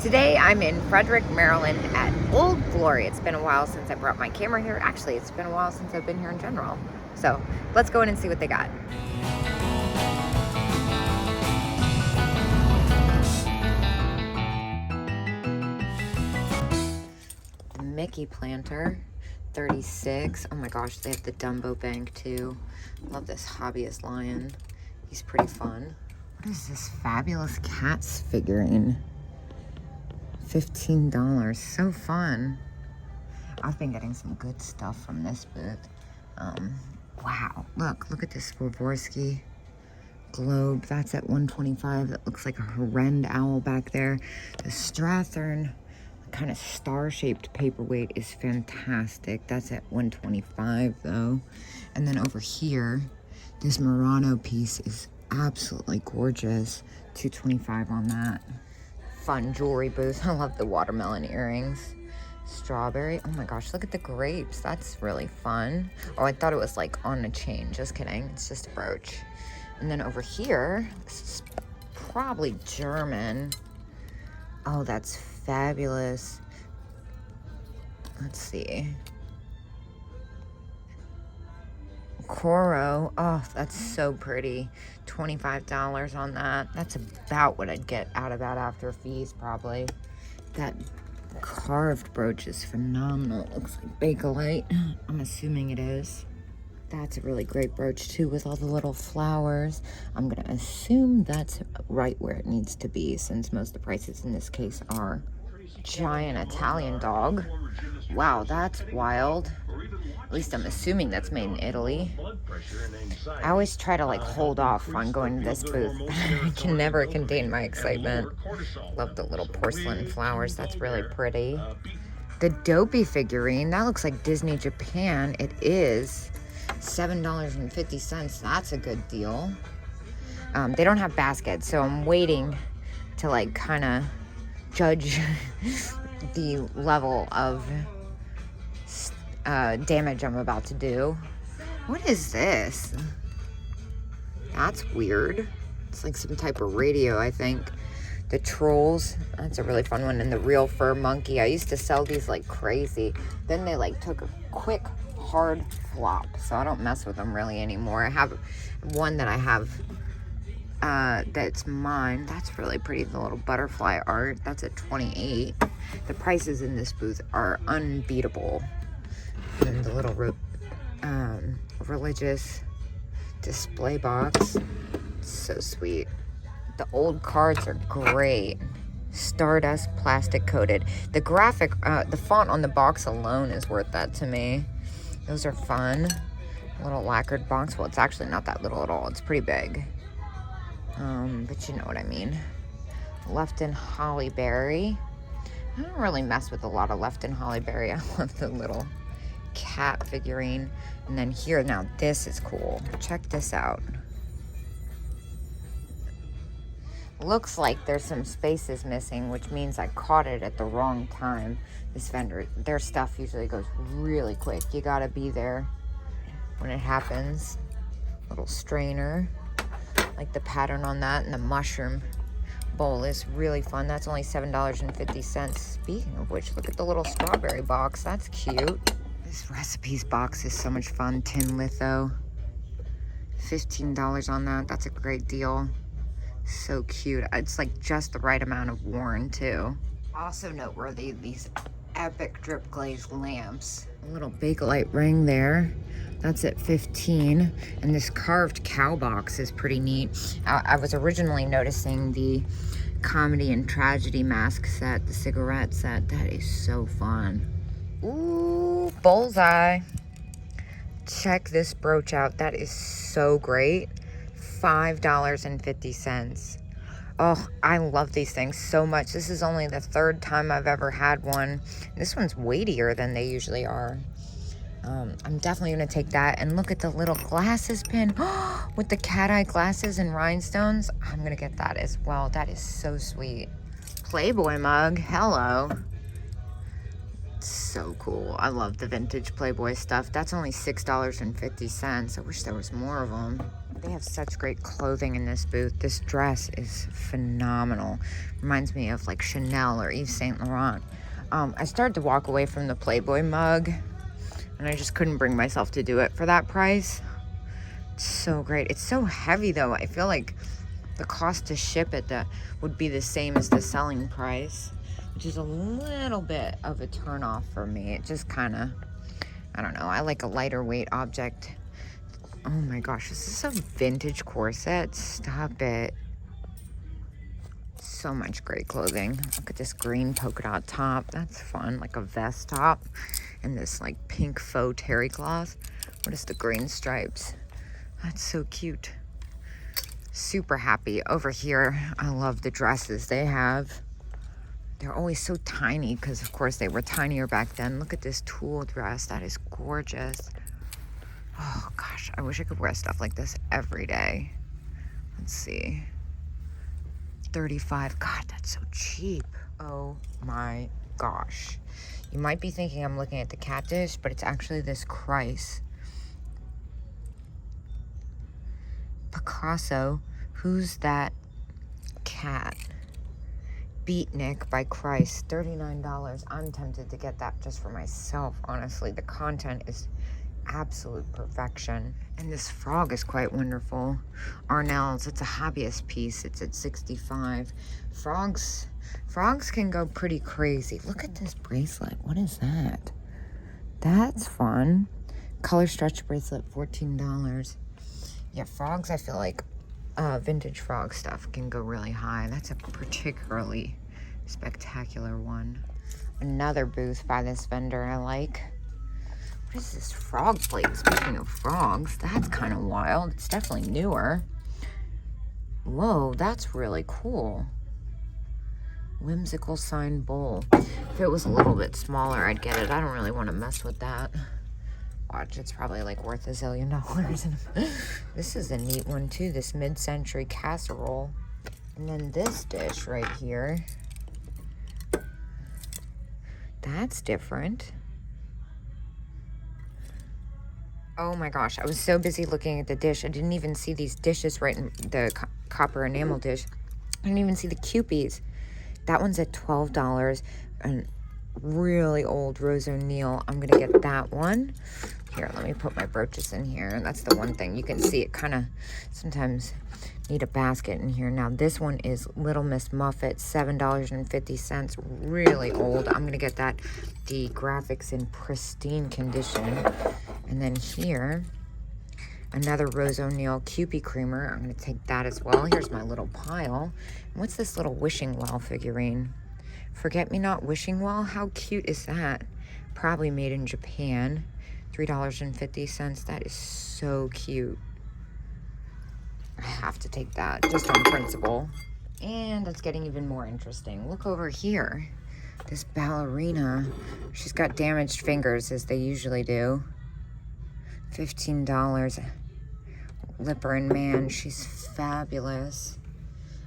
Today I'm in Frederick, Maryland at Old Glory. It's been a while since I brought my camera here. Actually, it's been a while since I've been here in general. So let's go in and see what they got. The Mickey planter, 36. Oh my gosh, they have the Dumbo bank too. Love this hobbyist lion. He's pretty fun. What is this fabulous cats figurine? $15, so fun. I've been getting some good stuff from this booth. Wow, look at this Swarovski globe. That's at $125. That looks like a horrend owl back there. The Strathern kind of star-shaped paperweight is fantastic. That's at $125 though. And then over here, this Murano piece is absolutely gorgeous. $225 on that. Fun jewelry booth. I love the watermelon earrings. Strawberry. Oh my gosh, look at the grapes. That's really fun. Oh, I thought it was like on a chain. Just kidding. It's just a brooch. And then over here, this is probably German. Oh, that's fabulous. Let's see. Coro. Oh, that's so pretty. $25 on that. That's about what I'd get out of that after fees, probably. That carved brooch is phenomenal. It looks like Bakelite. I'm assuming it is. That's a really great brooch too, with all the little flowers. I'm gonna assume that's right where it needs to be, since most of the prices in this case are. Giant Italian dog. Wow, that's wild. At least I'm assuming that's made in Italy. I always try to like hold off on going to this booth, but I can never contain my excitement. Love the little porcelain flowers. That's really pretty. The Dopey figurine. That looks like Disney Japan. It is $7.50. That's a good deal. They don't have baskets, so I'm waiting to like kind of judge the level of damage I'm about to do. What is this? That's weird. It's like some type of radio, I think. The Trolls, that's a really fun one. And the Real Fur Monkey. I used to sell these like crazy. Then they like took a quick hard flop, so I don't mess with them really anymore. I have one that I have that's mine. That's really pretty. The little butterfly art. That's at $28. The prices in this booth are unbeatable. And the little religious display box. So sweet. The old cards are great. Stardust plastic coated. The graphic, the font on the box alone is worth that to me. Those are fun. Little lacquered box. Well, it's actually not that little at all. It's pretty big. But you know what I mean. Lefton Hollyberry. I don't really mess with a lot of Lefton Hollyberry. I love the little cat figurine. And then here, now this is cool. Check this out. Looks like there's some spaces missing, which means I caught it at the wrong time. This vendor, their stuff usually goes really quick. You gotta be there when it happens. Little strainer. Like the pattern on that, and the mushroom bowl is really fun. That's only $7.50. Speaking of which, look at the little strawberry box. That's cute. This recipes box is so much fun. Tin litho. $15 on that. That's a great deal. So cute. It's like just the right amount of worn too. Also noteworthy, these epic drip glazed lamps. A little Bakelite ring there. That's at $15. And this carved cow box is pretty neat. I was originally noticing the comedy and tragedy mask set, the cigarette set. That is so fun. Ooh, bullseye. Check this brooch out. That is so great. $5.50. Oh, I love these things so much. This is only the third time I've ever had one. This one's weightier than they usually are. I'm definitely going to take that. And look at the little glasses pin with the cat eye glasses and rhinestones. I'm going to get that as well. That is so sweet. Playboy mug. Hello. So cool. I love the vintage Playboy stuff. That's only $6.50. I wish there was more of them. They have such great clothing in this booth. This dress is phenomenal. Reminds me of like Chanel or Yves Saint Laurent. I started to walk away from the Playboy mug, and I just couldn't bring myself to do it for that price. It's so great. It's so heavy though. I feel like the cost to ship it would be the same as the selling price, which is a little bit of a turn off for me. It just kind of, I don't know. I like a lighter weight object. Oh my gosh, is this a vintage corset? Stop it. So much great clothing. Look at this green polka dot top. That's fun, like a vest top. And this like pink faux terry cloth. What is the green stripes? That's so cute. Super happy. Over here, I love the dresses they have. They're always so tiny because, of course, they were tinier back then. Look at this tulle dress. That is gorgeous. Oh, gosh. I wish I could wear stuff like this every day. Let's see. $35. God, that's so cheap. Oh, my gosh. You might be thinking I'm looking at the cat dish, but it's actually this Christ. Picasso. Who's that cat? Beatnik by Christ. $39. I'm tempted to get that just for myself, honestly. The content is absolute perfection. And this frog is quite wonderful. Arnell's, it's a hobbyist piece. It's at $65. Frogs can go pretty crazy. Look at this bracelet. What is that? That's fun. Color stretch bracelet, $14. Yeah, frogs, I feel like vintage frog stuff can go really high. That's a particularly spectacular one. Another booth by this vendor I like. What is this frog plate? Speaking of frogs, that's kind of wild. It's definitely newer. Whoa, that's really cool. Whimsical sign bowl. If it was a little bit smaller, I'd get it. I don't really want to mess with that. Watch, it's probably like worth $1 zillion. This is a neat one too, this mid-century casserole. And then this dish right here. That's different. Oh my gosh, I was so busy looking at the dish. I didn't even see these dishes right in the copper enamel dish. I didn't even see the Kewpies. That one's at $12. And really old Rose O'Neil. I'm gonna get that one. Here, let me put my brooches in here. That's the one thing you can see. It kind of sometimes need a basket in here. Now this one is Little Miss Muffet, $7.50. Really old. I'm gonna get that. The graphics in pristine condition. And then here, another Rose O'Neil Kewpie creamer. I'm gonna take that as well. Here's my little pile. And what's this little wishing well figurine? Forget Me Not Wishing Well. How cute is that? Probably made in Japan. $3.50. That is so cute. I have to take that just on principle. And it's getting even more interesting. Look over here. This ballerina. She's got damaged fingers, as they usually do. $15. Lipper and Man. She's fabulous.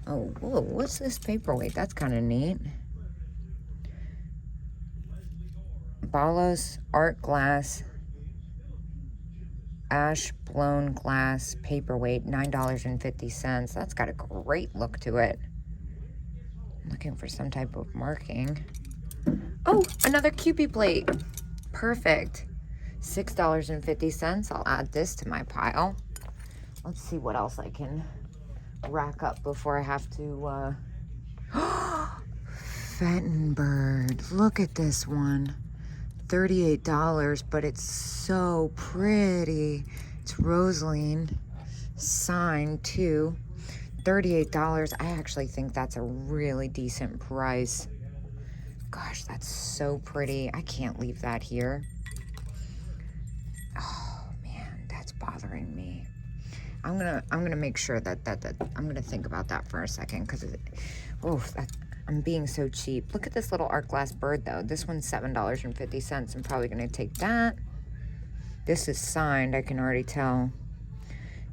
Oh, whoa, what's this paperweight? That's kind of neat. Balos Art Glass Ash Blown Glass Paperweight, $9.50. That's got a great look to it. I'm looking for some type of marking. Oh, another Kewpie plate. Perfect. $6.50. I'll add this to my pile. Let's see what else I can rack up before I have to... Fettenberg. Look at this one. $38, but it's so pretty. It's Rosaline signed too. $38. I actually think that's a really decent price. Gosh, that's so pretty. I can't leave that here. Oh man, that's bothering me. I'm gonna make sure that I'm gonna think about that for a second, because I'm being so cheap. Look at this little art glass bird though. This one's $7.50. I'm probably gonna take that. This is signed, I can already tell.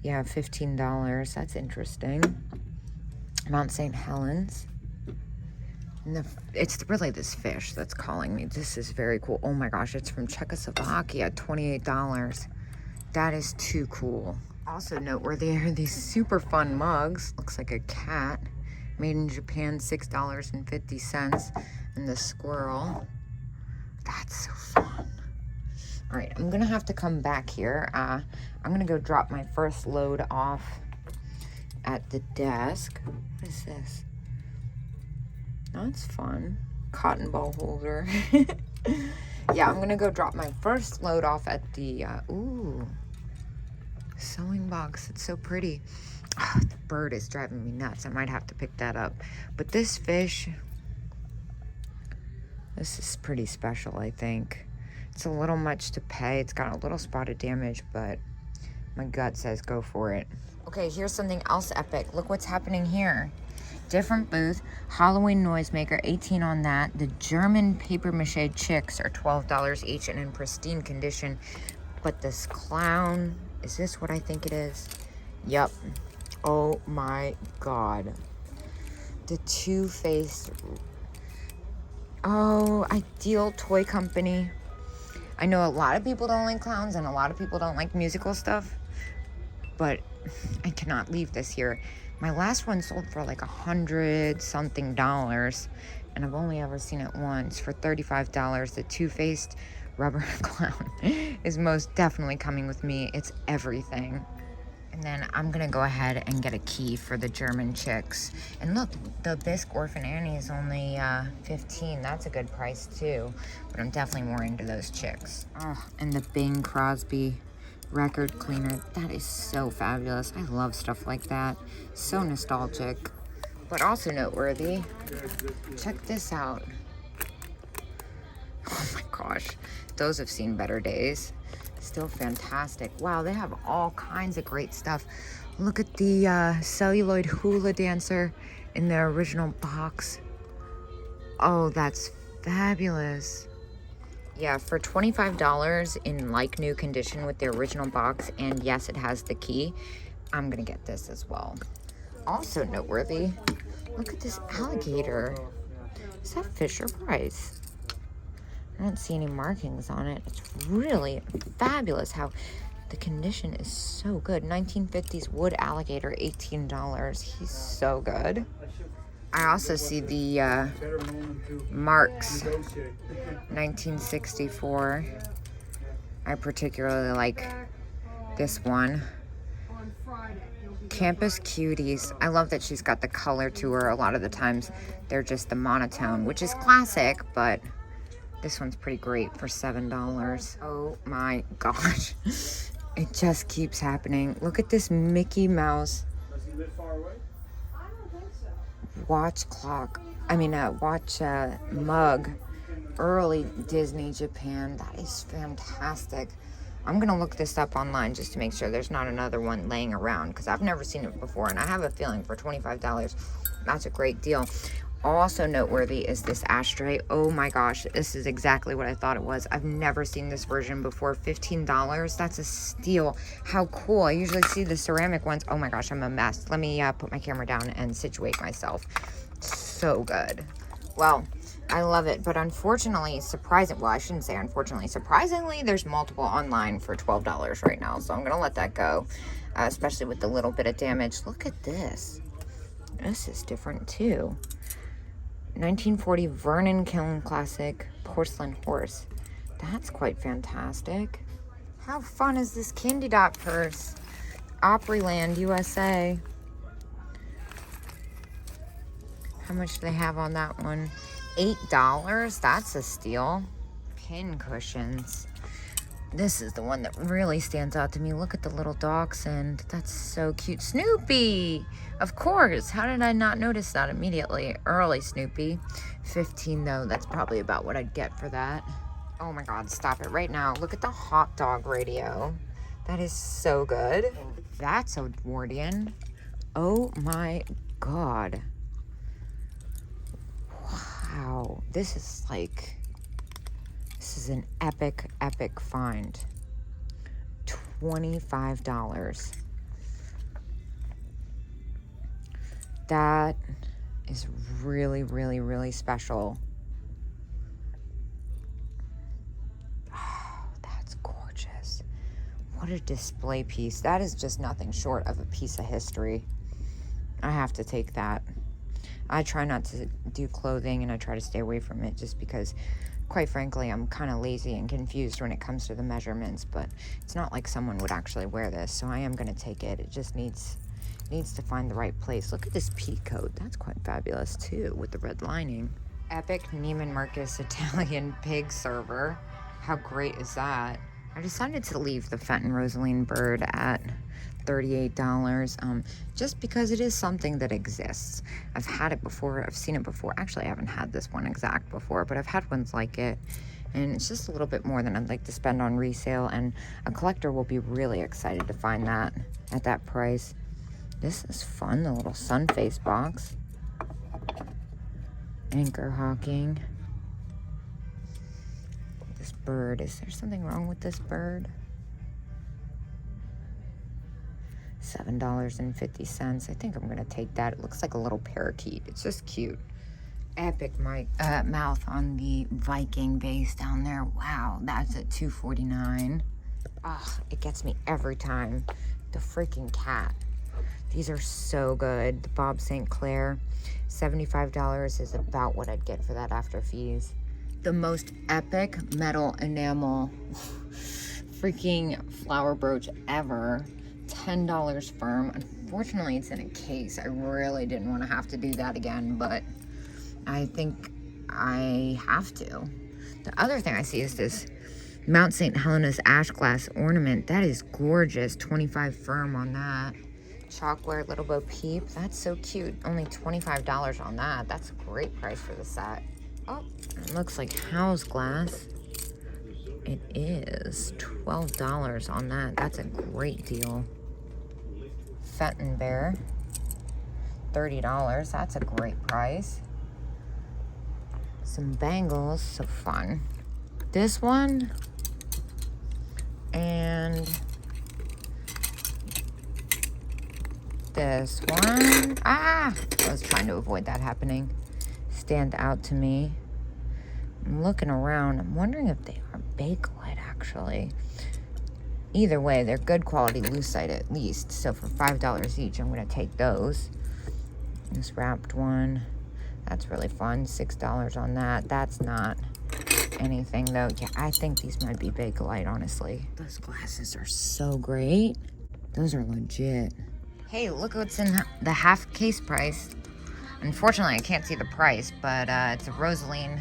Yeah, $15. That's interesting. Mount St. Helens. And it's really this fish that's calling me. This is very cool. Oh my gosh, it's from Czechoslovakia, $28. That is too cool. Also noteworthy are these super fun mugs. Looks like a cat. Made in Japan, $6.50. And the squirrel. That's so fun. All right, I'm gonna have to come back here. I'm gonna go drop my first load off at the desk. What is this? That's fun. Cotton ball holder. Yeah, I'm gonna go drop my first load off at the, ooh, sewing box. It's so pretty. Oh, the bird is driving me nuts. I might have to pick that up. But this fish, this is pretty special, I think. It's a little much to pay. It's got a little spotted damage, but my gut says go for it. Okay, here's something else epic. Look what's happening here. Different booth, Halloween noisemaker, 18 on that. The German paper mache chicks are $12 each and in pristine condition. But this clown, is this what I think it is? Yep. Oh my God. The two-faced, oh, Ideal Toy Company. I know a lot of people don't like clowns and a lot of people don't like musical stuff, but I cannot leave this here. My last one sold for like $100-something, and I've only ever seen it once for $35. The two-faced rubber clown is most definitely coming with me. It's everything. And then I'm gonna go ahead and get a key for the German chicks. And look, the Bisque Orphan Annie is only $15. That's a good price too, but I'm definitely more into those chicks. Oh, and the Bing Crosby record cleaner, that is so fabulous. I love stuff like that. So nostalgic, but also noteworthy. Check this out. Oh my gosh, those have seen better days. Still fantastic. Wow, they have all kinds of great stuff. Look at the celluloid hula dancer in their original box. Oh, that's fabulous. Yeah, for $25 in like new condition with the original box, and yes, it has the key, I'm gonna get this as well. Also noteworthy, look at this alligator. Is that Fisher Price? I don't see any markings on it. It's really fabulous how the condition is so good. 1950s wood alligator, $18. He's so good. I also see the Marks 1964. I particularly like this one. Campus Cuties. I love that she's got the color to her. A lot of the times they're just the monotone, which is classic, but this one's pretty great for $7. Oh my gosh. It just keeps happening. Look at this Mickey Mouse. Does he live far away? I don't think so. Watch clock. Watch mug. Early Disney Japan. That is fantastic. I'm gonna look this up online just to make sure there's not another one laying around, because I've never seen it before, and I have a feeling for $25, that's a great deal. Also noteworthy is this ashtray. Oh my gosh, this is exactly what I thought it was. I've never seen this version before. $15, that's a steal. How cool. I usually see the ceramic ones. Oh my gosh, I'm a mess. Let me put my camera down and situate myself. So good. Well, I love it, but unfortunately, I shouldn't say unfortunately, surprisingly, there's multiple online for $12 right now, so I'm gonna let that go, especially with the little bit of damage. Look at this. This is different too. 1940 Vernon Kiln Classic Porcelain Horse. That's quite fantastic. How fun is this Candy Dot purse? Opryland, USA. How much do they have on that one? $8. That's a steal. Pin cushions. This is the one that really stands out to me. Look at the little dachshund. That's so cute. Snoopy! Of course. How did I not notice that immediately? Early Snoopy. $15 though. That's probably about what I'd get for that. Oh my God, stop it right now. Look at the hot dog radio. That is so good. That's Edwardian. Oh my God. Wow. This is an epic, epic find. $25. That is really, really, really special. Oh, that's gorgeous. What a display piece. That is just nothing short of a piece of history. I have to take that. I try not to do clothing, and I try to stay away from it just because, quite frankly, I'm kind of lazy and confused when it comes to the measurements, but it's not like someone would actually wear this, so I am going to take it. It just needs to find the right place. Look at this pea coat. That's quite fabulous, too, with the red lining. Epic Neiman Marcus Italian pig server. How great is that? I decided to leave the Fenton Rosaline bird at $38, just because it is something that exists. I've had it before, I've seen it before. Actually, I haven't had this one exact before, but I've had ones like it, and it's just a little bit more than I'd like to spend on resale, and a collector will be really excited to find that at that price. This is fun, the little sun face box. Anchor hawking. This bird, is there something wrong with this bird? $7.50. I think I'm gonna take that. It looks like a little parakeet. It's just cute. Epic mouth on the Viking vase down there. Wow, that's at $2.49. Ah, it gets me every time. The freaking cat. These are so good. The Bob St. Clair, $75 is about what I'd get for that after fees. The most epic metal enamel freaking flower brooch ever. $10 firm. Unfortunately, it's in a case. I really didn't want to have to do that again, but I think I have to. The other thing I see is this Mount St. Helena's ash glass ornament. That is gorgeous. 25 firm on that. Chalkware Little Bo Peep. That's so cute. Only $25 on that. That's a great price for the set. Oh, it looks like house glass. It is $12 on that. That's a great deal. Fenton Bear, $30. That's a great price. Some bangles, so fun. This one, and this one. Ah, I was trying to avoid that happening. Stand out to me. I'm looking around. I'm wondering if they are Bakelite, actually. Either way, they're good quality lucite at least. So for $5 each, I'm going to take those. This wrapped one. That's really fun. $6 on that. That's not anything, though. Yeah, I think these might be Bakelite, honestly. Those glasses are so great. Those are legit. Hey, look what's in the half case price. Unfortunately, I can't see the price, but it's a Rosaline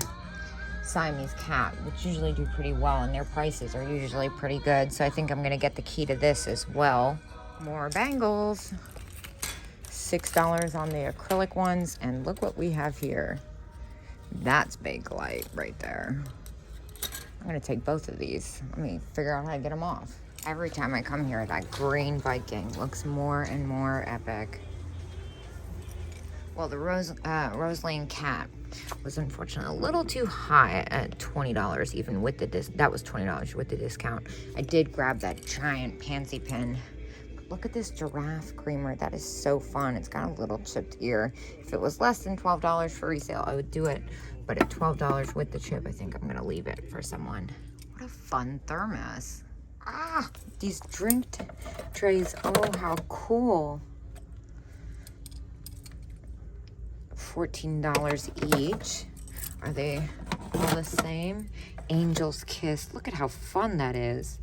Siamese cat, which usually do pretty well, and their prices are usually pretty good. So I think I'm going to get the key to this as well. More bangles. $6 on the acrylic ones, and look what we have here. That's Bakelite right there. I'm going to take both of these. Let me figure out how to get them off. Every time I come here, that green Viking looks more and more epic. Well, the Rosaline cat was unfortunately a little too high at $20, even with the that was $20 with the discount. I did grab that giant pansy pin. But look at this giraffe creamer. That is so fun. It's got a little chipped ear. If it was less than $12 for resale, I would do it. But at $12 with the chip, I think I'm gonna leave it for someone. What a fun thermos. Ah, these drink trays. Oh, how cool. $14 each. Are they all the same? Angel's Kiss. Look at how fun that is.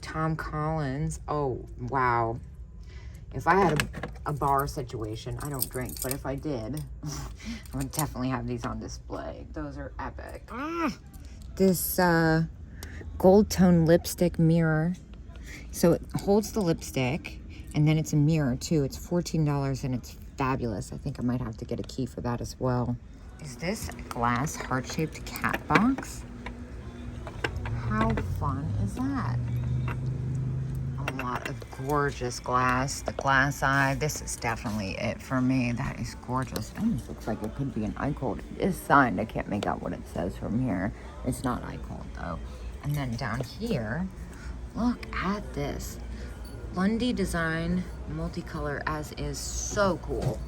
Tom Collins. Oh, wow. If I had a bar situation, I don't drink, but if I did, I would definitely have these on display. Those are epic. Ah, this gold tone lipstick mirror. So it holds the lipstick, and then it's a mirror too. It's $14 and it's fabulous. I think I might have to get a key for that as well. Is this a glass heart-shaped cat box? How fun is that? A lot of gorgeous glass. The glass eye. This is definitely it for me. That is gorgeous. It almost looks like it could be an iCold. It is signed. I can't make out what it says from here. It's not iCold though. And then down here, look at this. Lundy design, multicolor as is, so cool.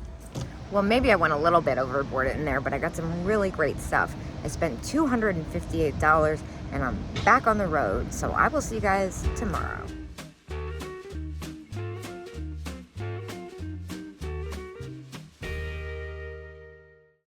Well, maybe I went a little bit overboard in there, but I got some really great stuff. I spent $258 and I'm back on the road. So I will see you guys tomorrow.